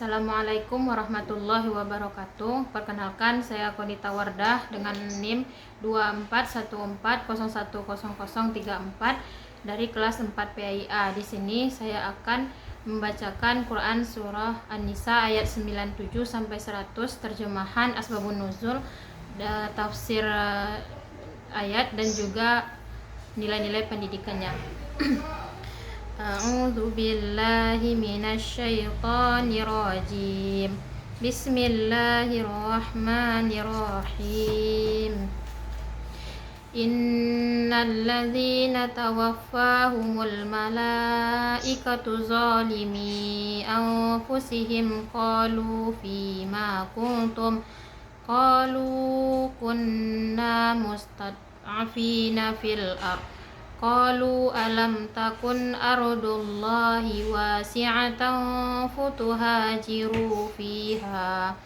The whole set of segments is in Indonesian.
Assalamualaikum warahmatullahi wabarakatuh. Perkenalkan, saya Konita Wardah dengan NIM 2414010034 dari kelas 4 PAIA. Di sini saya akan membacakan Quran surah An-Nisa ayat 97 sampai 100, terjemahan asbabun nuzul, tafsir ayat dan juga nilai-nilai pendidikannya. A'udzu billahi minasy syaithanir rajim. Bismillahirrahmanirrahim. Innal ladzina tawaffahumul malaikatu zalimi anfusihim qalu fima kuntum qalu kunna mustad'afina fil ardh. Qalu alam takun ardullahi wasi'atan futuhajiru fiha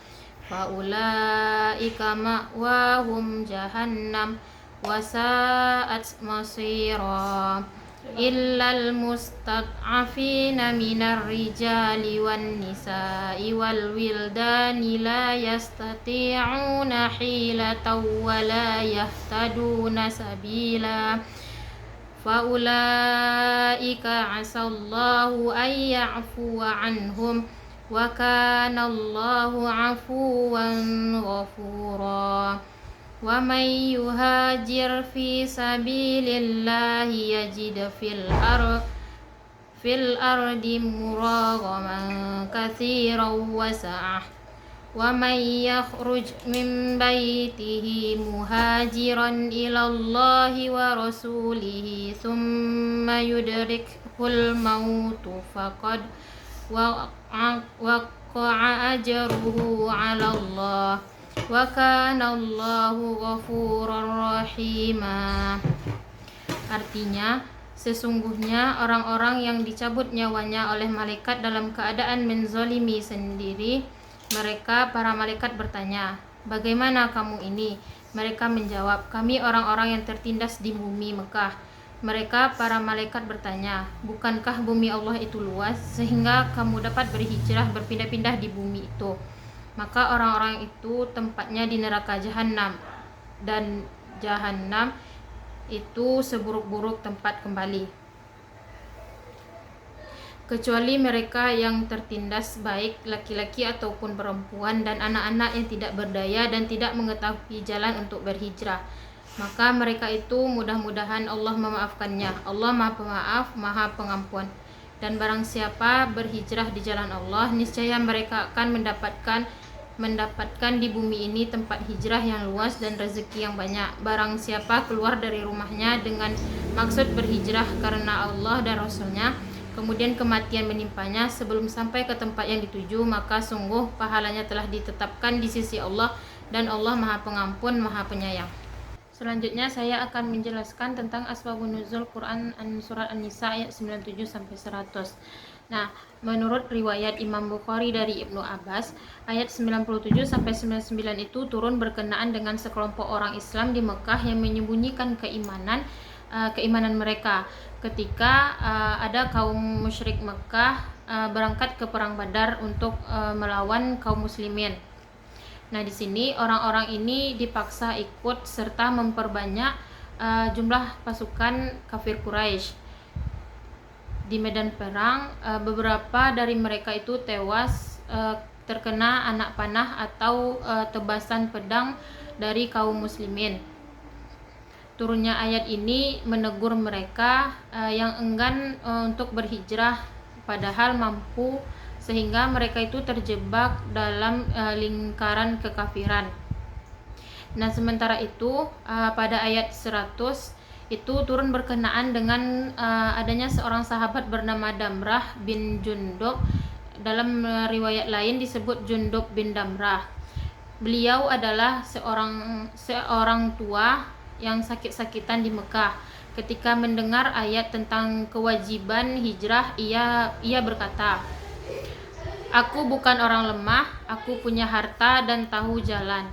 faulaika ma'wahum jahannam wasa'at masira illal mustad'afina minar rijali wan nisa'i wal wildani la yastati'una hilatan wa la yahtaduna sabila faulaika asallahu ay ya'fuwa anhum wa kana Allahu 'afuwan ghafura. Wa may yuhajir fi sabilillahi yajid fil ardi muragaman katsiran wa sa'ah. Wa may yakhruj min baitihi muhajiran ila Allahi wa rasulihi thumma yudrikhul mautu faqad waqa'a ajruhu 'ala Allah wa kana Allahu ghafurar rahima. Artinya, sesungguhnya orang-orang yang dicabut nyawanya oleh malaikat dalam keadaan menzalimi sendiri, mereka para malaikat bertanya, "Bagaimana kamu ini?" Mereka menjawab, "Kami orang-orang yang tertindas di bumi Mekah." Mereka para malaikat bertanya, "Bukankah bumi Allah itu luas sehingga kamu dapat berhijrah berpindah-pindah di bumi itu?" Maka orang-orang itu tempatnya di neraka Jahannam, dan Jahannam itu seburuk-buruk tempat kembali. Kecuali mereka yang tertindas, baik laki-laki ataupun perempuan, dan anak-anak yang tidak berdaya dan tidak mengetahui jalan untuk berhijrah, maka mereka itu mudah-mudahan Allah memaafkannya. Allah Maha Pemaaf, Maha Pengampun. Dan barang siapa berhijrah di jalan Allah, niscaya mereka akan mendapatkan di bumi ini tempat hijrah yang luas dan rezeki yang banyak. Barang siapa keluar dari rumahnya dengan maksud berhijrah karena Allah dan Rasulnya, kemudian kematian menimpanya sebelum sampai ke tempat yang dituju, maka sungguh pahalanya telah ditetapkan di sisi Allah, dan Allah Maha Pengampun, Maha Penyayang. Selanjutnya saya akan menjelaskan tentang asbabun nuzul Quran surat An-Nisa ayat 97 sampai 100. Nah, menurut riwayat Imam Bukhari dari Ibnu Abbas, ayat 97 sampai 99 itu turun berkenaan dengan sekelompok orang Islam di Mekah yang menyembunyikan keimanan mereka ketika ada kaum musyrik Mekah berangkat ke perang Badar untuk melawan kaum muslimin. Nah, di sini orang-orang ini dipaksa ikut serta memperbanyak jumlah pasukan kafir Quraisy. Di medan perang, beberapa dari mereka itu tewas terkena anak panah atau tebasan pedang dari kaum muslimin. Turunnya ayat ini menegur mereka yang enggan untuk berhijrah padahal mampu, sehingga mereka itu terjebak dalam lingkaran kekafiran. Nah, sementara itu pada ayat 100 itu turun berkenaan dengan adanya seorang sahabat bernama Damrah bin Jundub. Dalam riwayat lain disebut Jundub bin Damrah. Beliau adalah seorang tua yang sakit-sakitan di Mekah. Ketika mendengar ayat tentang kewajiban hijrah, ia berkata, "Aku bukan orang lemah, aku punya harta dan tahu jalan."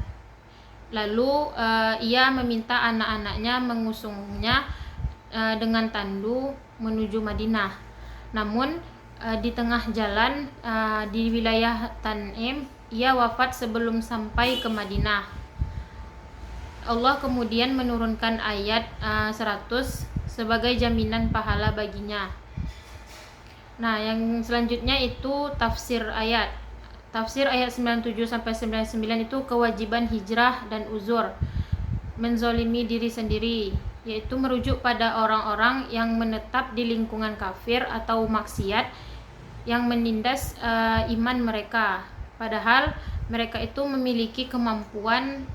Lalu ia meminta anak-anaknya mengusungnya dengan tandu menuju Madinah. Namun di tengah jalan di wilayah Tanim. Ia wafat sebelum sampai ke Madinah. Allah kemudian menurunkan ayat 100 sebagai jaminan pahala baginya. Nah, yang selanjutnya itu tafsir ayat. Tafsir ayat 97 sampai 99 itu kewajiban hijrah dan uzur, menzolimi diri sendiri, yaitu merujuk pada orang-orang yang menetap di lingkungan kafir atau maksiat yang menindas iman mereka, padahal mereka itu memiliki kemampuan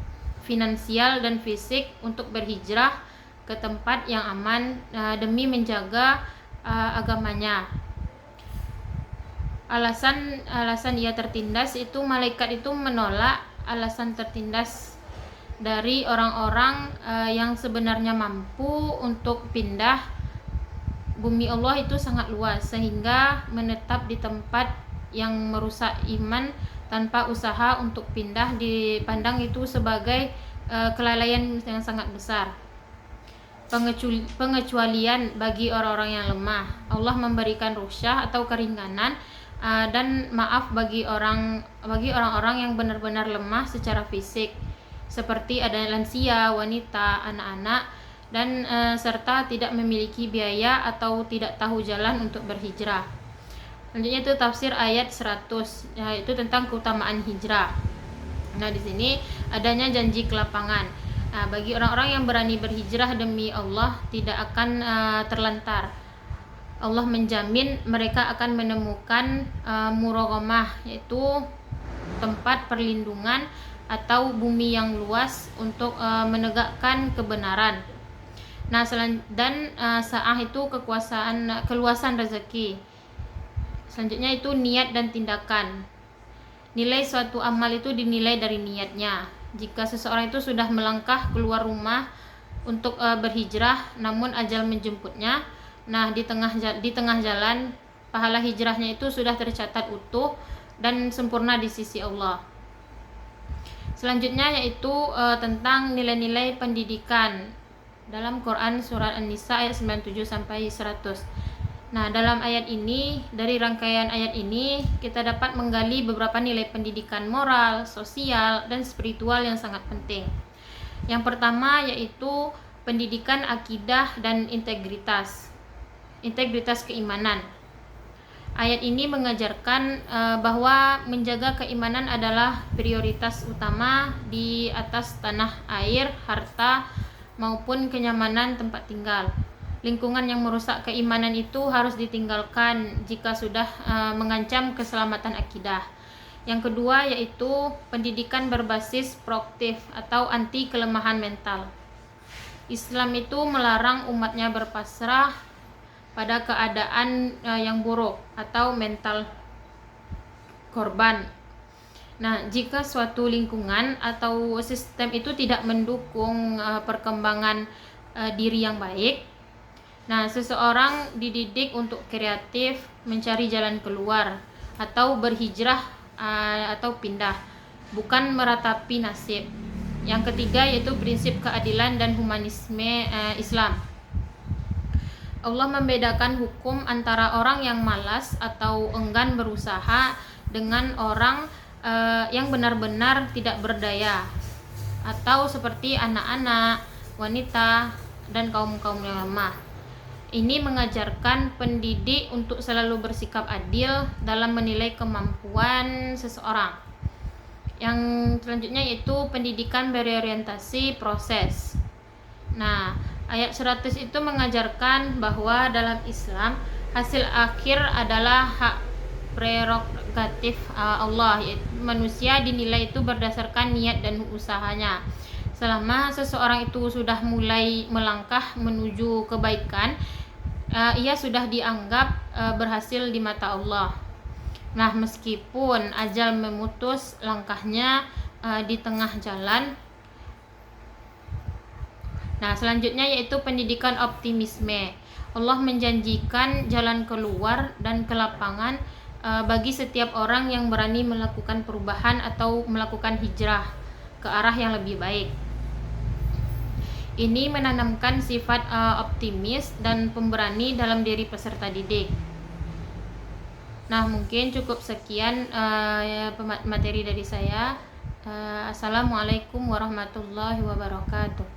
finansial dan fisik untuk berhijrah ke tempat yang aman demi menjaga agamanya. Alasan ia tertindas itu, malaikat itu menolak alasan tertindas dari orang-orang yang sebenarnya mampu untuk pindah. Bumi Allah itu sangat luas sehingga menetap di tempat yang merusak iman tanpa usaha untuk pindah dipandang itu sebagai kelalaian yang sangat besar. Pengecualian bagi orang-orang yang lemah. Allah memberikan rukhsah atau keringanan dan maaf bagi orang-orang yang benar-benar lemah secara fisik, seperti ada lansia, wanita, anak-anak, dan serta tidak memiliki biaya atau tidak tahu jalan untuk berhijrah. Selanjutnya itu tafsir ayat 100, yaitu tentang keutamaan hijrah. Nah, di sini adanya janji kelapangan. Nah, bagi orang-orang yang berani berhijrah demi Allah tidak akan terlantar. Allah menjamin mereka akan menemukan muraghamah, yaitu tempat perlindungan atau bumi yang luas untuk menegakkan kebenaran. Nah, sa'ah itu keluasan rezeki. Selanjutnya itu niat dan tindakan. Nilai suatu amal itu dinilai dari niatnya. Jika seseorang itu sudah melangkah keluar rumah untuk berhijrah, namun ajal menjemputnya, nah di tengah jalan pahala hijrahnya itu sudah tercatat utuh dan sempurna di sisi Allah. Selanjutnya yaitu tentang nilai-nilai pendidikan. Dalam Quran surat An-Nisa ayat 97 sampai 100. Nah, dalam ayat ini, dari rangkaian ayat ini kita dapat menggali beberapa nilai pendidikan moral, sosial, dan spiritual yang sangat penting. Yang pertama yaitu pendidikan akidah dan integritas keimanan. Ayat ini mengajarkan bahwa menjaga keimanan adalah prioritas utama di atas tanah air, harta, maupun kenyamanan tempat tinggal. Lingkungan yang merusak keimanan itu harus ditinggalkan jika sudah mengancam keselamatan akidah. Yang kedua yaitu pendidikan berbasis proaktif atau anti kelemahan mental. Islam itu melarang umatnya berpasrah pada keadaan yang buruk atau mental korban. Nah, jika suatu lingkungan atau sistem itu tidak mendukung perkembangan diri yang baik, nah seseorang dididik untuk kreatif, mencari jalan keluar, atau berhijrah atau pindah, bukan meratapi nasib. Yang ketiga yaitu prinsip keadilan dan humanisme Islam. Allah membedakan hukum antara orang yang malas atau enggan berusaha dengan orang yang benar-benar tidak berdaya, atau seperti anak-anak, wanita, dan kaum-kaum yang lemah. Ini mengajarkan pendidik untuk selalu bersikap adil dalam menilai kemampuan seseorang. Yang selanjutnya yaitu pendidikan berorientasi proses. Nah, ayat 100 itu mengajarkan bahwa dalam Islam hasil akhir adalah hak prerogatif Allah, yaitu manusia dinilai itu berdasarkan niat dan usahanya. Selama seseorang itu sudah mulai melangkah menuju kebaikan, ia sudah dianggap berhasil di mata Allah. Nah, meskipun ajal memutus langkahnya di tengah jalan. Nah, selanjutnya yaitu pendidikan optimisme. Allah menjanjikan jalan keluar dan kelapangan bagi setiap orang yang berani melakukan perubahan atau melakukan hijrah ke arah yang lebih baik. Ini menanamkan sifat optimis dan pemberani dalam diri peserta didik. Nah, mungkin cukup sekian materi dari saya. Assalamualaikum warahmatullahi wabarakatuh.